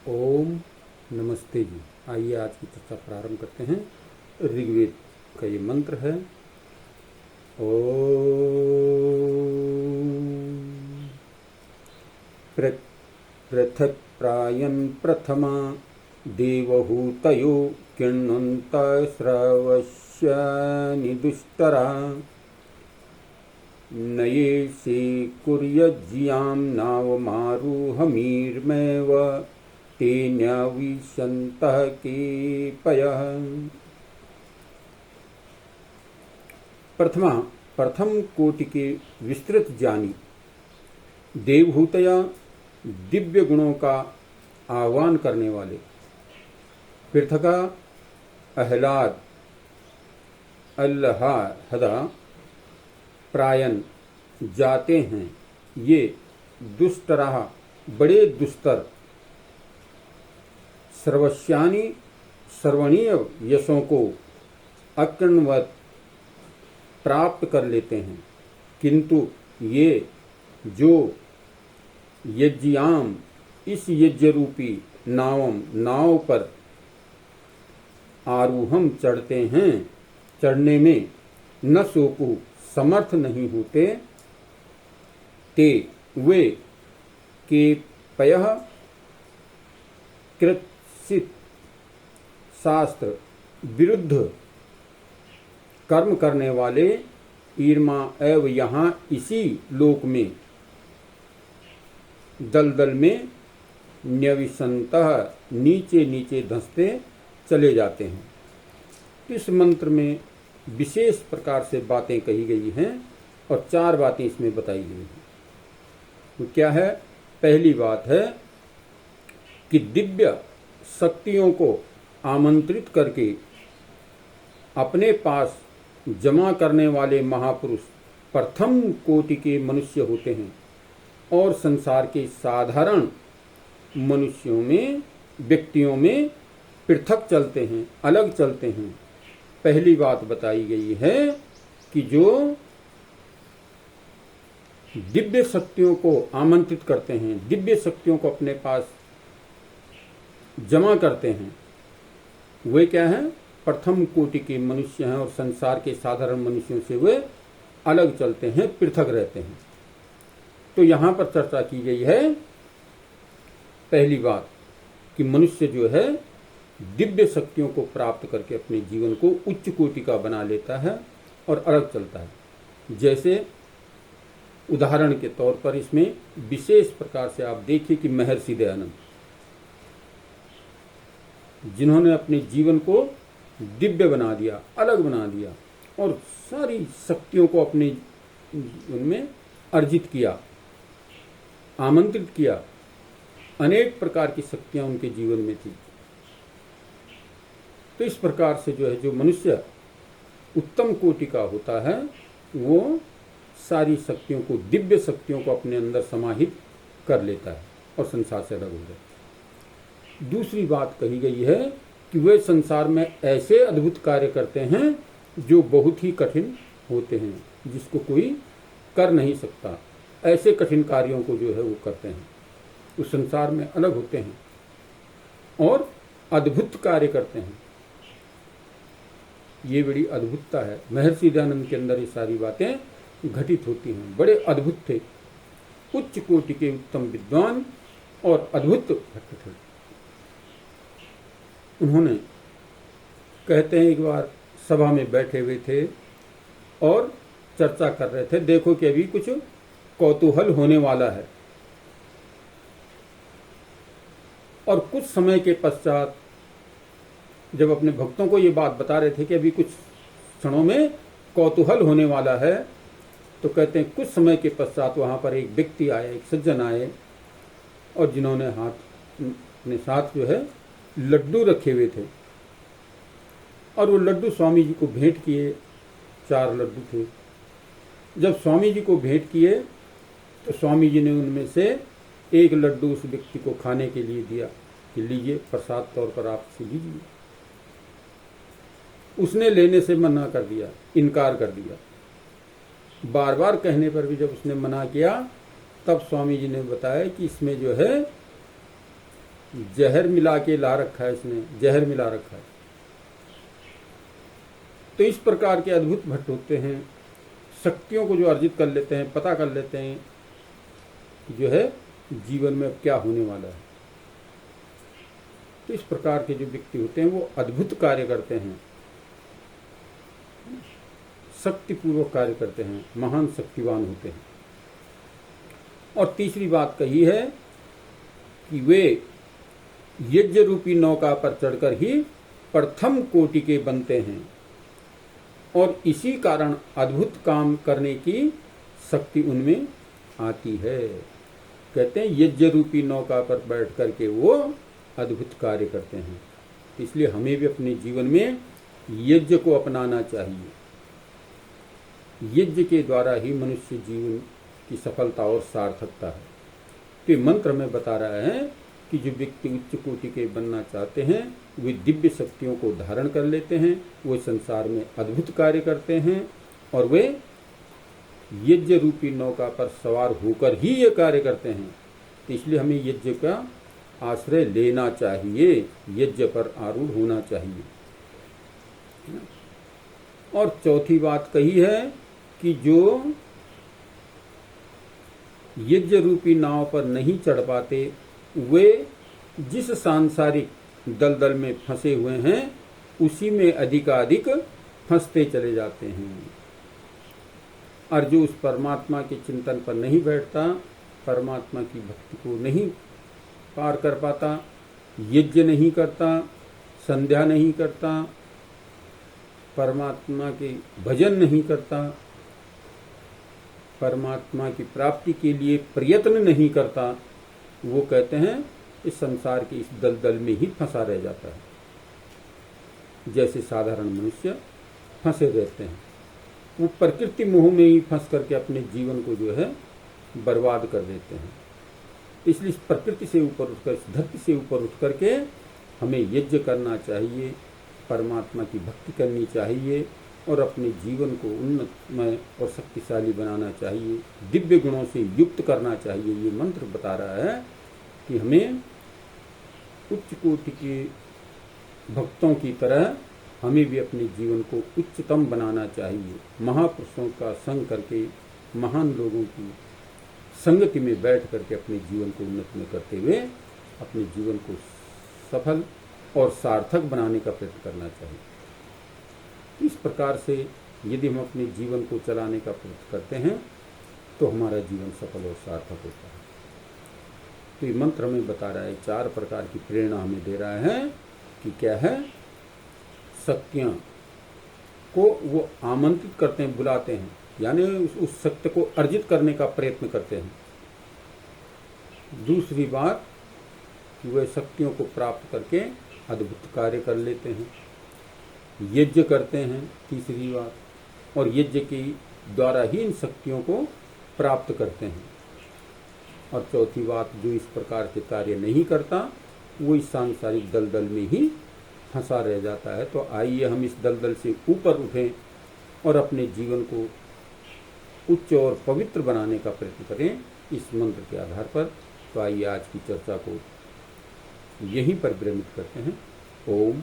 ओम नमस्ते जी। आइए आज की चर्चा प्रारंभ करते हैं। ऋग्वेद का ये मंत्र है ओम। पृथक प्रायन प्रथमा देवहूतयो किण्वन्त श्रवस्य निदुष्टरा नयेषे कुर्यज्जियां नावमारुहमीर्मेव तेन्यविशन्तः केपयः। प्रथम कोटि के विस्तृत ज्ञानी देवहूतया दिव्य गुणों का आह्वान करने वाले पृथका अहलाद अल्लाहदा प्रायन जाते हैं ये दुष्टराह बड़े दुस्तर सर्वस्यानि सर्वणीय यशों को अकृणवत प्राप्त कर लेते हैं, किंतु ये जो यज्ञाम इस यज्ञ रूपी नाव पर आरूहम चढ़ते हैं, चढ़ने में न सोकु समर्थ नहीं होते, ते वे के पयः कृत्सित शास्त्र विरुद्ध कर्म करने वाले ईर्मा एव यहाँ इसी लोक में दलदल में न्यविसंतः नीचे नीचे धंसते चले जाते हैं। इस मंत्र में विशेष प्रकार से बातें कही गई हैं और 4 बातें इसमें बताई गई हैं। तो क्या है? पहली बात है कि दिव्य शक्तियों को आमंत्रित करके अपने पास जमा करने वाले महापुरुष प्रथम कोटि के मनुष्य होते हैं और संसार के साधारण मनुष्यों में व्यक्तियों में पृथक चलते हैं, अलग चलते हैं। पहली बात बताई गई है कि जो दिव्य शक्तियों को आमंत्रित करते हैं, दिव्य शक्तियों को अपने पास जमा करते हैं, वे क्या हैं? प्रथम कोटि के मनुष्य हैं और संसार के साधारण मनुष्यों से वे अलग चलते हैं, पृथक रहते हैं। तो यहां पर चर्चा की गई है पहली बात कि मनुष्य जो है दिव्य शक्तियों को प्राप्त करके अपने जीवन को उच्च कोटि का बना लेता है और अलग चलता है। जैसे उदाहरण के तौर पर इसमें विशेष प्रकार से आप देखिए कि महर्षि दयानंद, जिन्होंने अपने जीवन को दिव्य बना दिया, अलग बना दिया और सारी शक्तियों को अपने जीवन में अर्जित किया, आमंत्रित किया। अनेक प्रकार की शक्तियां उनके जीवन में थी। तो इस प्रकार से जो है, जो मनुष्य उत्तम कोटि का होता है वो सारी शक्तियों को, दिव्य शक्तियों को अपने अंदर समाहित कर लेता है और संसार से अलग हो जाता है। दूसरी बात कही गई है कि वे संसार में ऐसे अद्भुत कार्य करते हैं जो बहुत ही कठिन होते हैं, जिसको कोई कर नहीं सकता। ऐसे कठिन कार्यों को जो है वो करते हैं, उस संसार में अलग होते हैं और अद्भुत कार्य करते हैं। ये बड़ी अद्भुतता है। महर्षि दयानंद के अंदर ये सारी बातें घटित होती हैं। बड़े अद्भुत थे, उच्च कोटि के उत्तम विद्वान और अद्भुत भक्त थे। उन्होंने, कहते हैं, एक बार सभा में बैठे हुए थे और चर्चा कर रहे थे, देखो कि अभी कुछ कौतूहल होने वाला है। और कुछ समय के पश्चात जब अपने भक्तों को ये बात बता रहे थे कि अभी कुछ क्षणों में कौतूहल होने वाला है, तो कहते हैं कुछ समय के पश्चात वहां पर एक व्यक्ति आए, एक सज्जन आए, और जिन्होंने अपने साथ जो है लड्डू रखे हुए थे और वो लड्डू स्वामी जी को भेंट किए। 4 लड्डू थे। जब स्वामी जी को भेंट किए तो स्वामी जी ने उनमें से एक लड्डू उस व्यक्ति को खाने के लिए दिया कि लीजिए, प्रसाद तौर पर आप इसे लीजिए। उसने लेने से मना कर दिया, इनकार कर दिया। बार बार कहने पर भी जब उसने मना किया, तब स्वामी जी ने बताया कि इसमें जो है जहर मिला के ला रखा है, इसने जहर मिला रखा है। तो इस प्रकार के अद्भुत भट्ट होते हैं, शक्तियों को जो अर्जित कर लेते हैं, पता कर लेते हैं जो है जीवन में अब क्या होने वाला है। तो इस प्रकार के जो व्यक्ति होते हैं वो अद्भुत कार्य करते हैं, शक्तिपूर्वक कार्य करते हैं, महान शक्तिवान होते हैं। और तीसरी बात कही है कि वे यज्ञ रूपी नौका पर चढ़कर ही प्रथम कोटि के बनते हैं और इसी कारण अद्भुत काम करने की शक्ति उनमें आती है। कहते हैं यज्ञ रूपी नौका पर बैठ करके वो अद्भुत कार्य करते हैं। इसलिए हमें भी अपने जीवन में यज्ञ को अपनाना चाहिए। यज्ञ के द्वारा ही मनुष्य जीवन की सफलता और सार्थकता है। तो ये मंत्र में बता रहा है कि जो व्यक्ति उच्च कोटि के बनना चाहते हैं वे दिव्य शक्तियों को धारण कर लेते हैं, वे संसार में अद्भुत कार्य करते हैं और वे यज्ञ रूपी नौका पर सवार होकर ही ये कार्य करते हैं। तो इसलिए हमें यज्ञ का आश्रय लेना चाहिए, यज्ञ पर आरूढ़ होना चाहिए। और चौथी बात कही है कि जो यज्ञ रूपी नाव पर नहीं चढ़ पाते वे जिस सांसारिक दलदल में फंसे हुए हैं उसी में अधिकाधिक फंसते चले जाते हैं। और जो उस परमात्मा के चिंतन पर नहीं बैठता, परमात्मा की भक्ति को नहीं पार कर पाता, यज्ञ नहीं करता, संध्या नहीं करता, परमात्मा के भजन नहीं करता, परमात्मा की प्राप्ति के लिए प्रयत्न नहीं करता, वो कहते हैं इस संसार के इस दलदल में ही फंसा रह जाता है। जैसे साधारण मनुष्य फंसे रहते हैं, वो प्रकृति मोह में ही फंस करके अपने जीवन को जो है बर्बाद कर देते हैं। इसलिए इस प्रकृति से ऊपर उठकर, इस धरती से ऊपर उठ करके हमें यज्ञ करना चाहिए, परमात्मा की भक्ति करनी चाहिए और अपने जीवन को उन्नतमय और शक्तिशाली बनाना चाहिए, दिव्य गुणों से युक्त करना चाहिए। ये मंत्र बता रहा है कि हमें उच्च कोटि के भक्तों की तरह हमें भी अपने जीवन को उच्चतम बनाना चाहिए। महापुरुषों का संग करके, महान लोगों की संगति में बैठ करके अपने जीवन को उन्नत में करते हुए अपने जीवन को सफल और सार्थक बनाने का प्रयत्न करना चाहिए। इस प्रकार से यदि हम अपने जीवन को चलाने का प्रयत्न करते हैं तो हमारा जीवन सफल और सार्थक होता है। तो ये मंत्र में बता रहा है, 4 प्रकार की प्रेरणा हमें दे रहा है कि क्या है, शक्तियां को वो आमंत्रित करते हैं, बुलाते हैं, यानी उस सत्य को अर्जित करने का प्रयत्न करते हैं। दूसरी बात कि वे शक्तियों को प्राप्त करके अद्भुत कार्य कर लेते हैं, यज्ञ करते हैं। तीसरी बात, और यज्ञ के द्वारा ही इन शक्तियों को प्राप्त करते हैं। और चौथी बात, जो इस प्रकार के कार्य नहीं करता वो इस सांसारिक दलदल में ही फंसा रह जाता है। तो आइए हम इस दलदल से ऊपर उठें और अपने जीवन को उच्च और पवित्र बनाने का प्रयत्न करें इस मंत्र के आधार पर। तो आइए आज की चर्चा को यहीं पर विरमित करते हैं। ओम